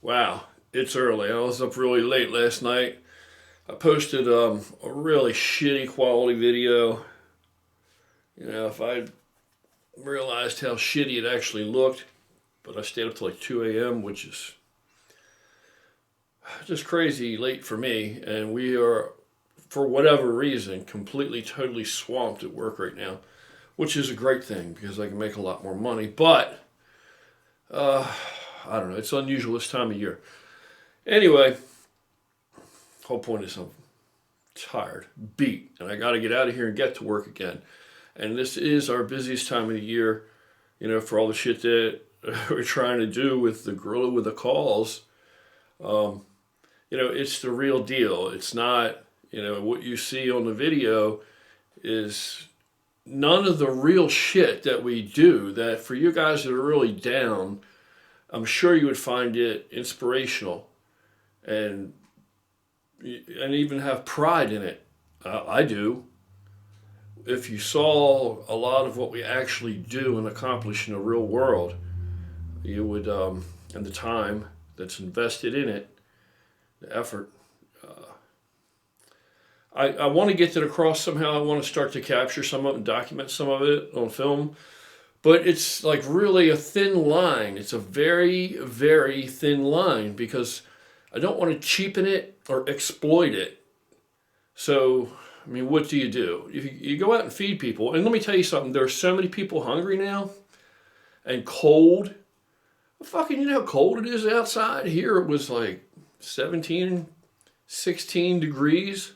Wow, it's early. I was up really late last night. I posted a really shitty quality video. If I realized how shitty it actually looked, but I stayed up till like 2 a.m., which is just crazy late for me. And we are, for whatever reason, completely, totally swamped at work right now, which is a great thing because I can make a lot more money. But uh, I don't know. It's unusual this time of year. Anyway, whole point is I'm tired, beat, and I got to get out of here and get to work again. And this is our busiest time of the year, for all the shit that we're trying to do with the gorilla with the calls. Um, it's the real deal. It's not, what you see on the video is none of the real shit that we do that for you guys that are really down, I'm sure you would find it inspirational and even have pride in it. I do. If you saw a lot of what we actually do and accomplish in the real world, you would, and the time that's invested in it, the effort. I want to get that across somehow. I want to start to capture some of it and document some of it on film. But it's like really a thin line. It's a very, very thin line because I don't want to cheapen it or exploit it. So, what do? You go out and feed people. And let me tell you something. There are so many people hungry now and cold. Fucking, you know how cold it is outside? Here it was like 17, 16 degrees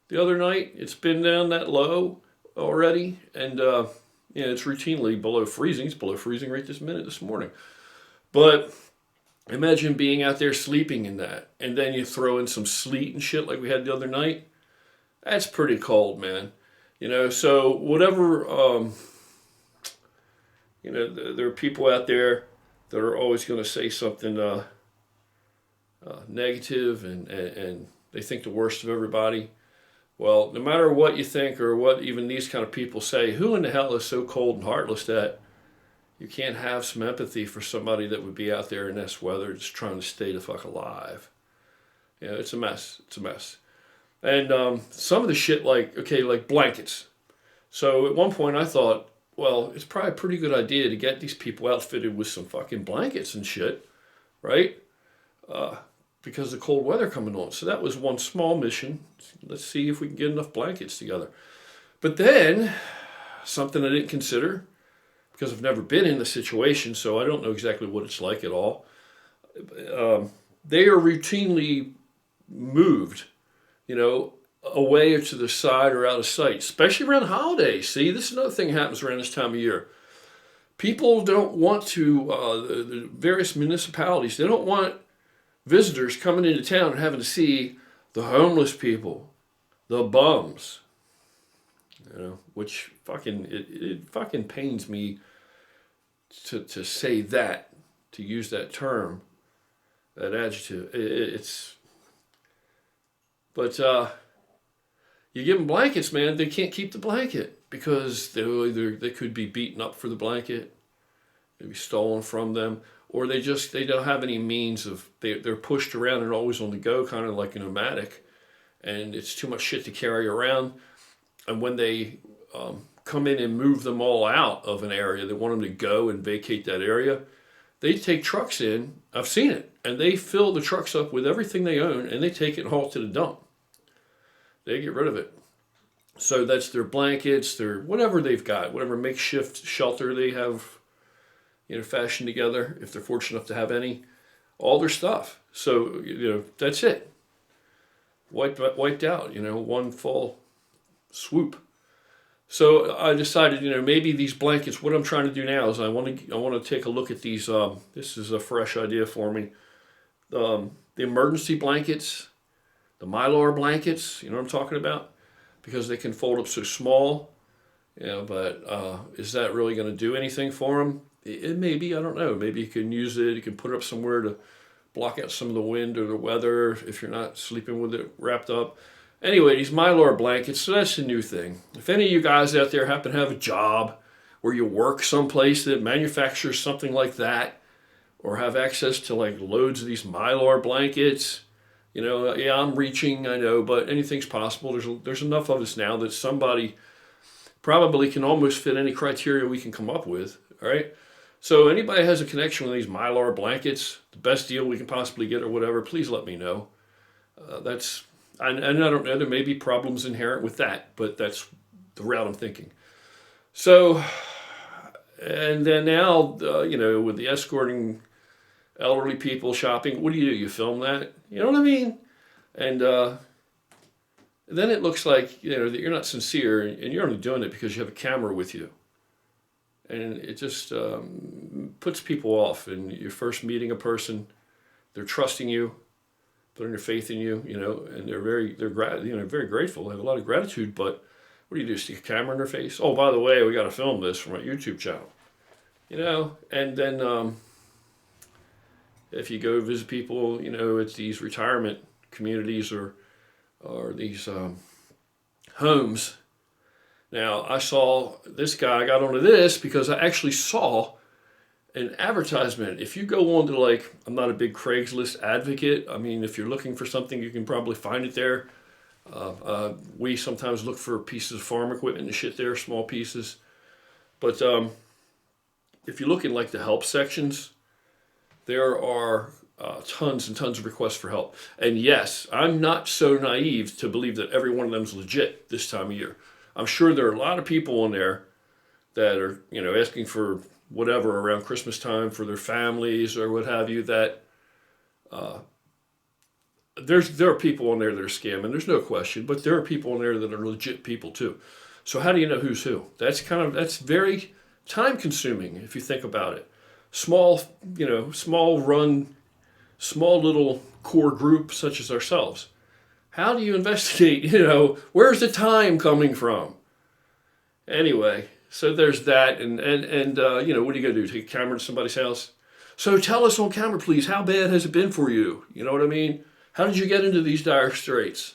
the other night. It's been down that low already. And, it's routinely below freezing. It's below freezing right this morning. But imagine being out there sleeping in that. And then you throw in some sleet and shit like we had the other night. That's pretty cold, man. So whatever, there are people out there that are always going to say something negative and they think the worst of everybody. Well, no matter what you think or what even these kind of people say, who in the hell is so cold and heartless that you can't have some empathy for somebody that would be out there in this weather just trying to stay the fuck alive? It's a mess. It's a mess. And some of the shit like blankets. So at one point I thought, well, it's probably a pretty good idea to get these people outfitted with some fucking blankets and shit, right? Because of the cold weather coming on. So that was one small mission. Let's see if we can get enough blankets together. But then, something I didn't consider, because I've never been in the situation, so I don't know exactly what it's like at all. They are routinely moved, away or to the side or out of sight, especially around holidays. See, this is another thing that happens around this time of year. People don't want to, the various municipalities, they don't want visitors coming into town and having to see the homeless people, the bums, which it fucking pains me to say that, to use that term, that adjective. But you give them blankets, man, they can't keep the blanket because they could be beaten up for the blanket, maybe stolen from them, or they don't have any means of, they're pushed around and always on the go, kind of like a nomadic, and it's too much shit to carry around. And when they come in and move them all out of an area, they want them to go and vacate that area, they take trucks in, I've seen it, and they fill the trucks up with everything they own, and they take it and haul it to the dump. They get rid of it. So that's their blankets, their whatever they've got, whatever makeshift shelter they have, fashioned together, if they're fortunate enough to have any, all their stuff. So, that's it. Wiped out, one full swoop. So I decided, maybe these blankets, what I'm trying to do now is I want to take a look at these, this is a fresh idea for me. The emergency blankets, the Mylar blankets, you know what I'm talking about? Because they can fold up so small, but is that really going to do anything for them? It maybe, I don't know. Maybe you can use it. You can put it up somewhere to block out some of the wind or the weather if you're not sleeping with it wrapped up. Anyway, these Mylar blankets, so that's the new thing. If any of you guys out there happen to have a job where you work someplace that manufactures something like that, or have access to like loads of these Mylar blankets. You know, yeah, I'm reaching, I know, but anything's possible. There's enough of us now that somebody probably can almost fit any criteria we can come up with, all right? So anybody has a connection with these Mylar blankets, the best deal we can possibly get or whatever, please let me know. And I don't know, there may be problems inherent with that, but that's the route I'm thinking. So, and then now, you know, with the escorting elderly people shopping, what do? You film that? You know what I mean? And then it looks like, you know, that you're not sincere, and you're only doing it because you have a camera with you. And it just puts people off. And you're first meeting a person, they're trusting you, putting their faith in you, you know, and they're very grateful. They have a lot of gratitude. But what do? Stick a camera in their face? Oh, by the way, we got to film this for my YouTube channel, you know. And then if you go visit people, you know, it's these retirement communities or these homes. Now, I saw this guy, I got onto this because I actually saw an advertisement. If you go on to, like, I'm not a big Craigslist advocate. I mean, if you're looking for something, you can probably find it there. We sometimes look for pieces of farm equipment and shit there, small pieces. But if you look in, like, the help sections, there are tons and tons of requests for help. And yes, I'm not so naive to believe that every one of them is legit this time of year. I'm sure there are a lot of people in there that are, you know, asking for whatever around Christmas time for their families or what have you, that there are people in there that are scamming. There's no question, but there are people in there that are legit people too. So how do you know who's who? That's very time consuming if you think about it. Small little core group such as ourselves. How do you investigate, you know, where's the time coming from? Anyway, so there's that, and you know, what are you going to do, take a camera to somebody's house? So tell us on camera, please, how bad has it been for you? You know what I mean? How did you get into these dire straits?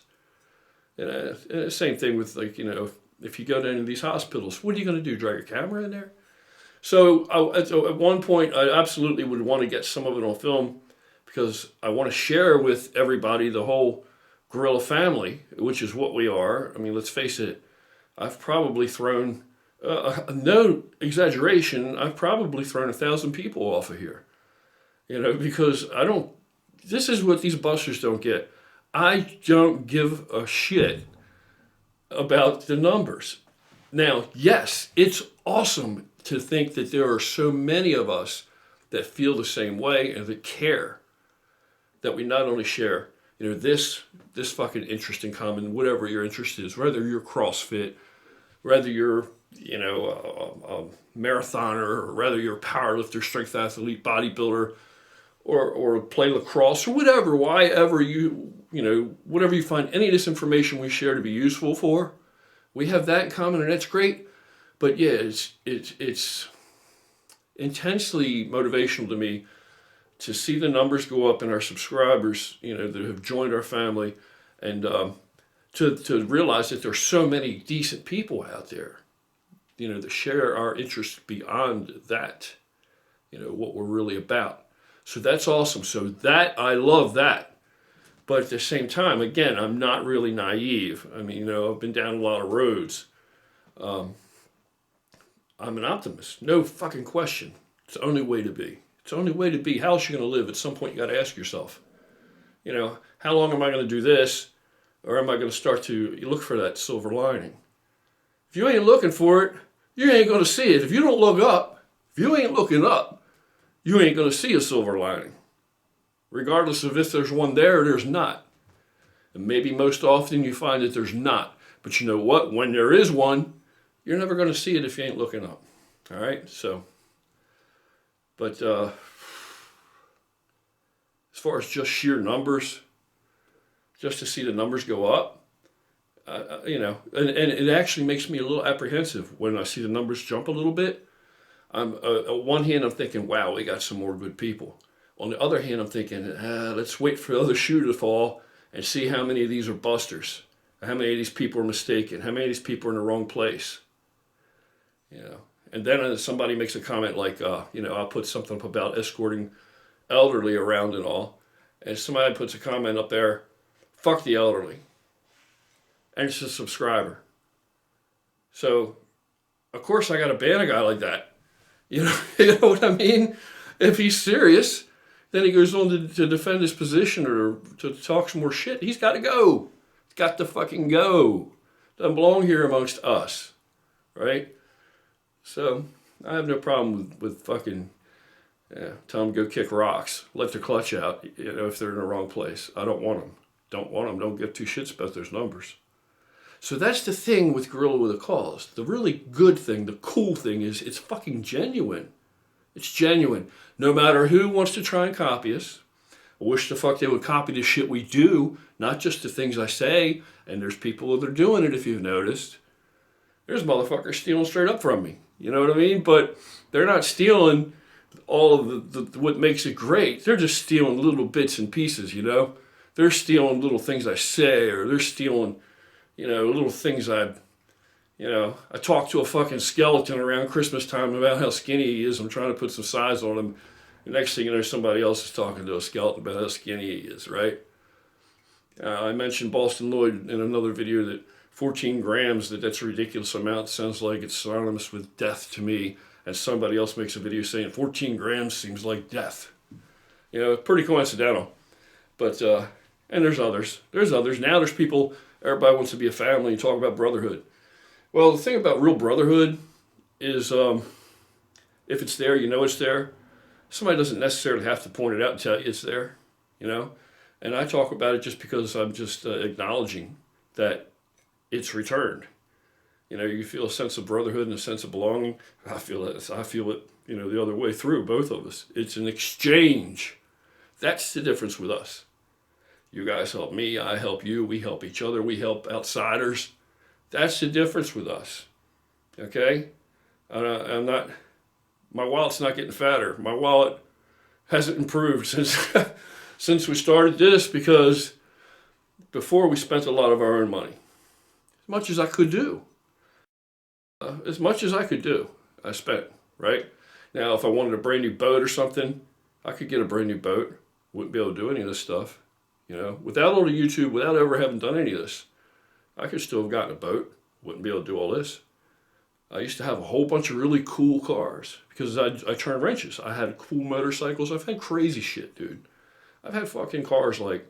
And same thing with, like, you know, if you go to any of these hospitals, what are you going to do, drag a camera in there? So at one point, I absolutely would want to get some of it on film because I want to share with everybody, the whole gorilla family, which is what we are. I mean, let's face it, I've probably thrown, no exaggeration, I've probably thrown 1,000 people off of here. You know, because this is what these busters don't get. I don't give a shit about the numbers. Now, yes, it's awesome to think that there are so many of us that feel the same way and that care, that we not only share, you know, this fucking interest in common, whatever your interest is, whether you're CrossFit, whether you're, you know, a marathoner, or whether you're a powerlifter, strength athlete, bodybuilder, or play lacrosse, or whatever, whatever you find any of this information we share to be useful for, we have that in common, and that's great. But yeah, it's intensely motivational to me to see the numbers go up in our subscribers, you know, that have joined our family, and to realize that there's so many decent people out there, you know, that share our interests beyond that, you know, what we're really about. So that's awesome. So that, I love that. But at the same time, again, I'm not really naive. I mean, you know, I've been down a lot of roads. I'm an optimist. No fucking question. It's the only way to be. It's the only way to be. How else are you going to live? At some point, you got to ask yourself, you know, how long am I going to do this? Or am I going to start to look for that silver lining? If you ain't looking for it, you ain't going to see it. If you don't look up, if you ain't looking up, you ain't going to see a silver lining. Regardless of if there's one there or there's not. And maybe most often you find that there's not. But you know what? When there is one, you're never going to see it if you ain't looking up. All right? So, but as far as just sheer numbers, just to see the numbers go up, you know, and it actually makes me a little apprehensive when I see the numbers jump a little bit. On one hand, I'm thinking, wow, we got some more good people. On the other hand, I'm thinking, let's wait for the other shoe to fall and see how many of these are busters, how many of these people are mistaken, how many of these people are in the wrong place. You know, and then somebody makes a comment like, you know, I'll put something up about escorting elderly around and all, and somebody puts a comment up there, fuck the elderly. And it's a subscriber. So, of course I got to ban a guy like that. You know what I mean? If he's serious, then he goes on to defend his position or to talk some more shit. He's got to go. He's got to fucking go. Doesn't belong here amongst us. Right? So, I have no problem with fucking tell them to go kick rocks. Let their clutch out, if they're in the wrong place. I don't want them. Don't give two shits about those numbers. So that's the thing with Gorilla with a Cause. The really good thing, the cool thing is it's fucking genuine. It's genuine. No matter who wants to try and copy us. I wish the fuck they would copy the shit we do, not just the things I say. And there's people that are doing it, if you've noticed. There's motherfuckers stealing straight up from me. You know what I mean? But they're not stealing all of what makes it great. They're just stealing little bits and pieces, They're stealing little things I say, or they're stealing, little things I talk to a fucking skeleton around Christmas time about how skinny he is. I'm trying to put some size on him. The next thing you know, somebody else is talking to a skeleton about how skinny he is, right? I mentioned Boston Lloyd in another video that 14 grams, that's a ridiculous amount. Sounds like it's synonymous with death to me. And somebody else makes a video saying 14 grams seems like death. Pretty coincidental. But, and there's others. Now there's people, everybody wants to be a family and talk about brotherhood. Well, the thing about real brotherhood is if it's there, it's there. Somebody doesn't necessarily have to point it out and tell you it's there, And I talk about it just because I'm just acknowledging that it's returned. You feel a sense of brotherhood and a sense of belonging. I feel it, the other way through, both of us. It's an exchange. That's the difference with us. You guys help me, I help you, we help each other, we help outsiders. That's the difference with us. Okay? I'm not, my wallet's not getting fatter. My wallet hasn't improved since we started this, because before we spent a lot of our own money. As much as I could do. I spent, right? Now, if I wanted a brand new boat or something, I could get a brand new boat. Wouldn't be able to do any of this stuff, Without all the YouTube, without ever having done any of this, I could still have gotten a boat. Wouldn't be able to do all this. I used to have a whole bunch of really cool cars because I turned wrenches. I had cool motorcycles. I've had crazy shit, dude. I've had fucking cars like,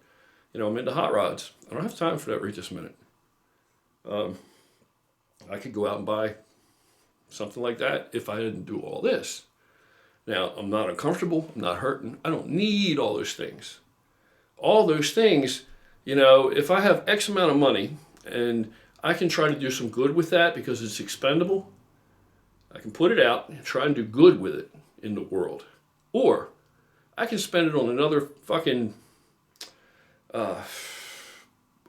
I'm into hot rods. I don't have time for that right this minute. I could go out and buy something like that if I didn't do all this. Now, I'm not uncomfortable. I'm not hurting. I don't need all those things. All those things, if I have X amount of money and I can try to do some good with that because it's expendable, I can put it out and try and do good with it in the world. Or I can spend it on another fucking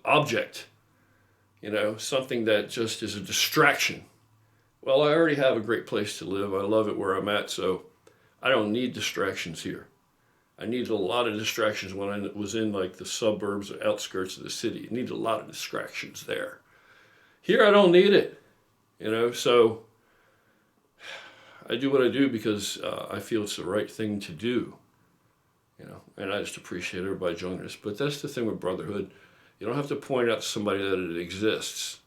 object. Something that just is a distraction. Well, I already have a great place to live. I love it where I'm at, so I don't need distractions here. I needed a lot of distractions when I was in like the suburbs or outskirts of the city. I needed a lot of distractions there. Here I don't need it, so I do what I do because I feel it's the right thing to do, and I just appreciate everybody joining us. But that's the thing with brotherhood. You don't have to point out to somebody that it exists.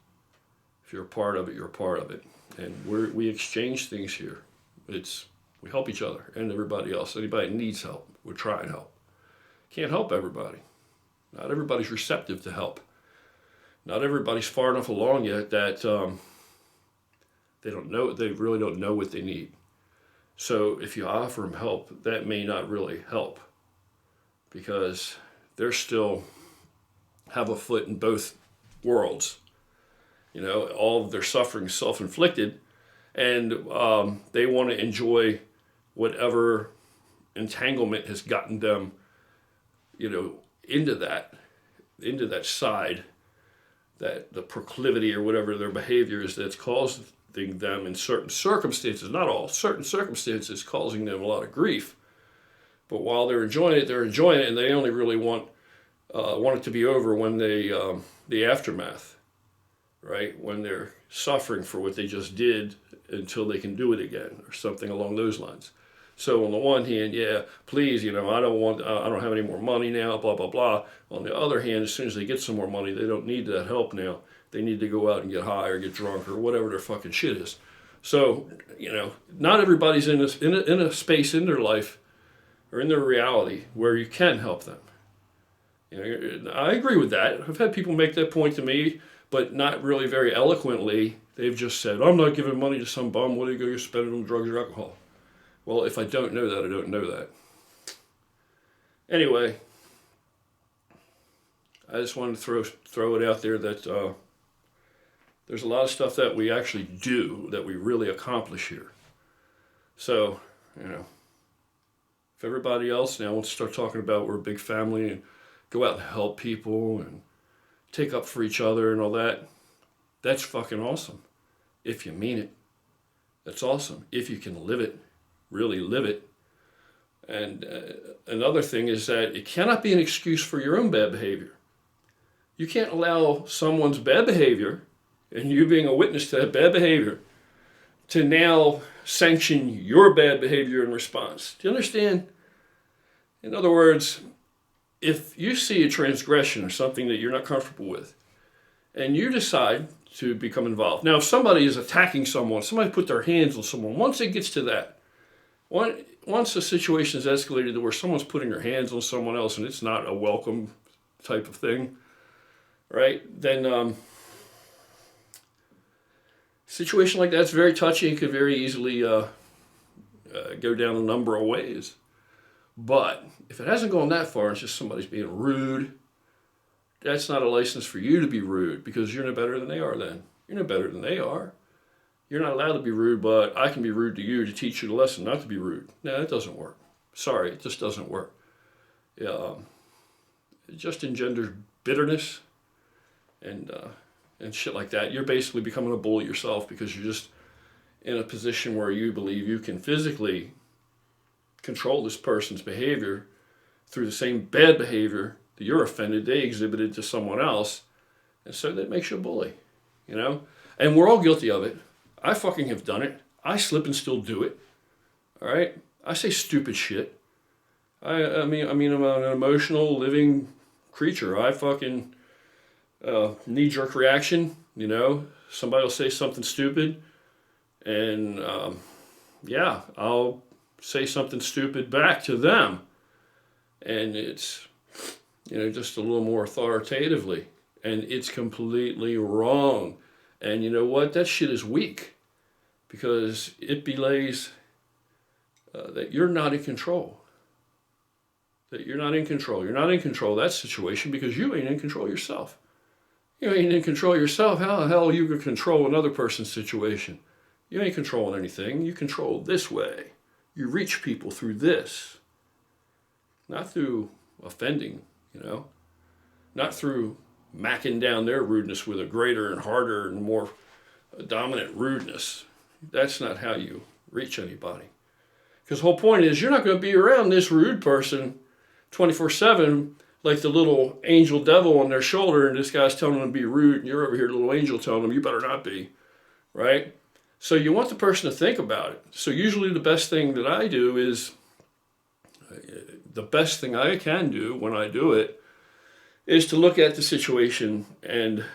If you're a part of it, you're a part of it. And we exchange things here. We help each other and everybody else. Anybody that needs help, we try and help. Can't help everybody. Not everybody's receptive to help. Not everybody's far enough along yet that they really don't know what they need. So if you offer them help, that may not really help because they're still have a foot in both worlds. All of their suffering is self-inflicted, and they want to enjoy whatever entanglement has gotten them, into that side, that the proclivity or whatever their behavior is that's causing them in certain circumstances, not all, certain circumstances causing them a lot of grief. But while they're enjoying it, and they only really want it to be over when the aftermath, right? When they're suffering for what they just did until they can do it again or something along those lines. So on the one hand, yeah, please, I don't have any more money now, blah, blah, blah. On the other hand, as soon as they get some more money, they don't need that help now. They need to go out and get high or get drunk or whatever their fucking shit is. So, not everybody's in a space in their life or in their reality where you can help them. I agree with that. I've had people make that point to me, but not really very eloquently. They've just said, I'm not giving money to some bum. What are you going to spend it on drugs or alcohol? Well, if I don't know that, I don't know that. Anyway, I just wanted to throw it out there that there's a lot of stuff that we actually do that we really accomplish here. So, if everybody else now wants to start talking about we're a big family and go out and help people and take up for each other and all that, that's fucking awesome. If you mean it, that's awesome. If you can live it, really live it. And another thing is that it cannot be an excuse for your own bad behavior. You can't allow someone's bad behavior, and you being a witness to that bad behavior, to now sanction your bad behavior in response. Do you understand? In other words, if you see a transgression or something that you're not comfortable with, and you decide to become involved. Now, if somebody is attacking someone, somebody put their hands on someone, once it gets to that, once the situation is escalated to where someone's putting their hands on someone else and it's not a welcome type of thing, right, then situation like that's very touchy. It could very easily go down a number of ways. But if it hasn't gone that far, it's just somebody's being rude, that's not a license for you to be rude because you're no better than they are then. You're no better than they are. You're not allowed to be rude, but I can be rude to you to teach you the lesson not to be rude. No, that doesn't work. Sorry, it just doesn't work. It just engenders bitterness and shit like that. You're basically becoming a bully yourself because you're just in a position where you believe you can physically control this person's behavior through the same bad behavior that you're offended they exhibited to someone else, and so that makes you a bully, And we're all guilty of it. I fucking have done it. I slip and still do it. All right? I say stupid shit. I mean, I'm an emotional, living creature. I fucking knee-jerk reaction, Somebody will say something stupid, and I'll say something stupid back to them. And it's, just a little more authoritatively. And it's completely wrong. And you know what? That shit is weak. Because it belays that you're not in control. That you're not in control. You're not in control of that situation because you ain't in control yourself. You ain't in control yourself. How the hell are you going to control another person's situation? You ain't controlling anything. You control this way. You reach people through this. Not through offending, Not through macking down their rudeness with a greater and harder and more dominant rudeness. That's not how you reach anybody. Because the whole point is you're not going to be around this rude person 24/7 like the little angel devil on their shoulder and this guy's telling them to be rude and you're over here, the little angel telling them you better not be, right? So you want the person to think about it. So usually the best thing that I do is, the best thing I can do when I do it is to look at the situation and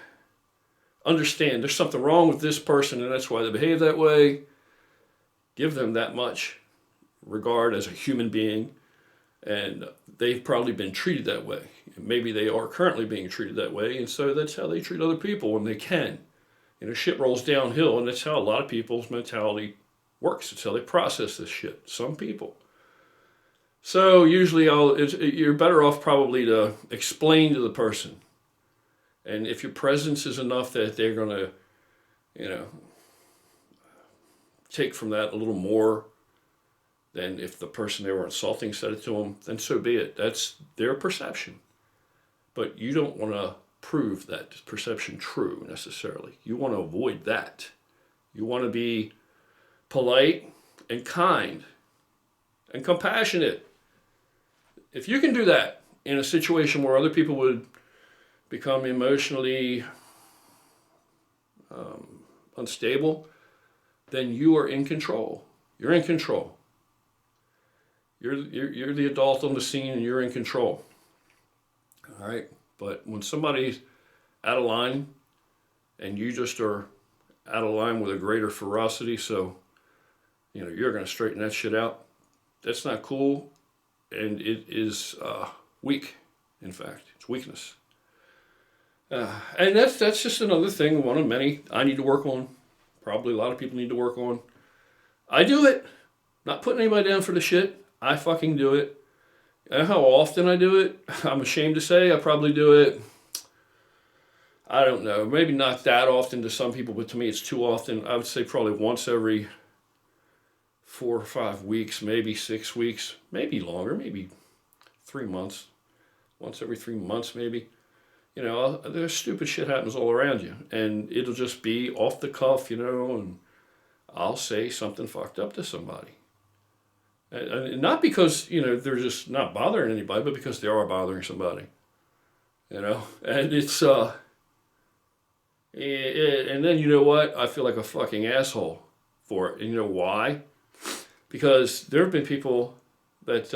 understand there's something wrong with this person and that's why they behave that way. Give them that much regard as a human being, and they've probably been treated that way. Maybe they are currently being treated that way, and so that's how they treat other people when they can. Shit rolls downhill, and that's how a lot of people's mentality works. It's how they process this shit. Some people. So usually you're better off probably to explain to the person. And if your presence is enough that they're going to, take from that a little more than if the person they were insulting said it to them, then so be it. That's their perception. But you don't want to prove that perception true necessarily. You want to avoid that. You want to be polite and kind and compassionate. If you can do that in a situation where other people would become emotionally unstable, then you are in control. You're in control. You're the adult on the scene and you're in control. All right. But when somebody's out of line and you just are out of line with a greater ferocity, so you're going to straighten that shit out. That's not cool, and it is weak. In fact, it's weakness. And that's just another thing, one of many I need to work on. Probably a lot of people need to work on. I do it. Not putting anybody down for the shit. I fucking do it. And how often I do it, I'm ashamed to say. I probably do it, I don't know, maybe not that often to some people, but to me it's too often. I would say probably once every 4 or 5 weeks, maybe 6 weeks, maybe longer, maybe 3 months. Once every 3 months, maybe. There's stupid shit happens all around you. And it'll just be off the cuff, and I'll say something fucked up to somebody. And not because, they're just not bothering anybody, but because they are bothering somebody. And it's, and then you know what? I feel like a fucking asshole for it. And you know why? Because there have been people that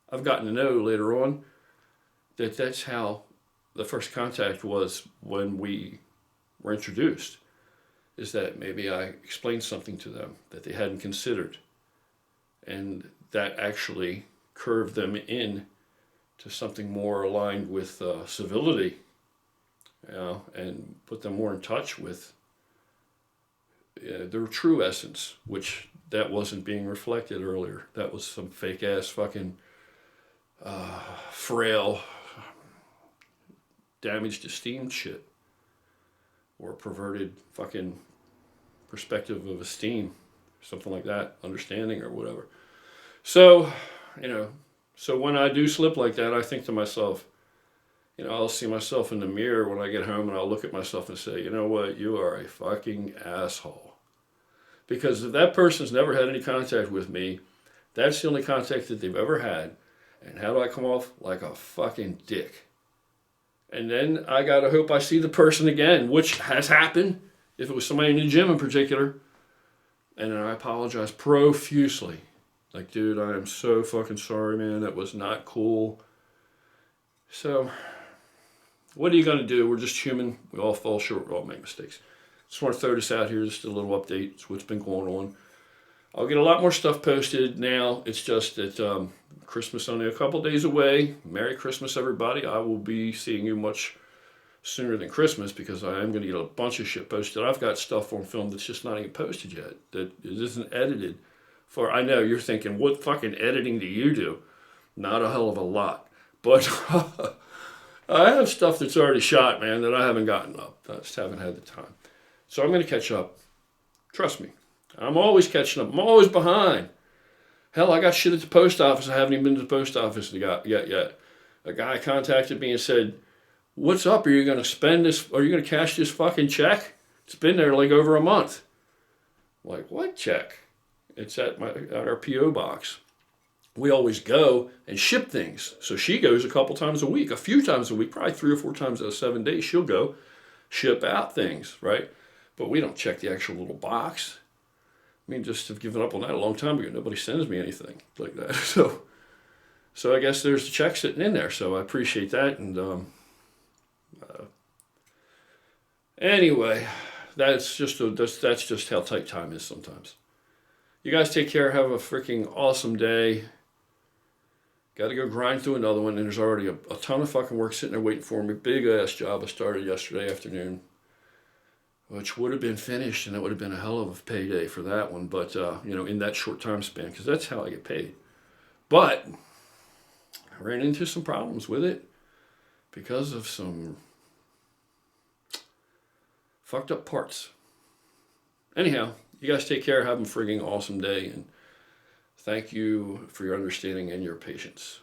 I've gotten to know later on that's how the first contact was when we were introduced, is that maybe I explained something to them that they hadn't considered. And that actually curved them in to something more aligned with civility, and put them more in touch with their true essence, which that wasn't being reflected earlier. That was some fake ass fucking frail, damaged esteem shit, or perverted fucking perspective of esteem, something like that, understanding or whatever. So, so when I do slip like that, I think to myself, I'll see myself in the mirror when I get home and I'll look at myself and say, you know what, you are a fucking asshole. Because if that person's never had any contact with me, that's the only contact that they've ever had. And how do I come off? Like a fucking dick. And then I gotta hope I see the person again, which has happened, if it was somebody in the gym in particular. And then I apologize profusely. Like, dude, I am so fucking sorry, man. That was not cool. So, what are you gonna do? We're just human. We all fall short. We all make mistakes. Just want to throw this out here, just a little update. It's what's been going on. I'll get a lot more stuff posted now. It's just that Christmas only a couple days away. Merry Christmas, everybody. I will be seeing you much sooner than Christmas because I am going to get a bunch of shit posted. I've got stuff on film that's just not even posted yet, that it isn't edited. I know you're thinking, what fucking editing do you do? Not a hell of a lot. But I have stuff that's already shot, man, that I haven't gotten up. I just haven't had the time. So I'm going to catch up. Trust me. I'm always catching up. I'm always behind. Hell, I got shit at the post office. I haven't even been to the post office yet. A guy contacted me and said, what's up? Are you going to spend this? Are you going to cash this fucking check? It's been there like over a month. I'm like, what check? It's at our P.O. box. We always go and ship things. So she goes a couple times a week, a few times a week, probably 3 or 4 times out of 7 days. She'll go ship out things, right? But we don't check the actual little box. I mean, just have given up on that a long time ago. Nobody sends me anything like that. So I guess there's the check sitting in there. So I appreciate that. And anyway, that's just how tight time is sometimes. You guys take care. Have a freaking awesome day. Got to go grind through another one. And there's already a ton of fucking work sitting there waiting for me. Big ass job I started yesterday afternoon, which would have been finished, and that would have been a hell of a payday for that one. But, in that short time span, because that's how I get paid. But I ran into some problems with it because of some fucked up parts. Anyhow, you guys take care. Have a frigging awesome day, and thank you for your understanding and your patience.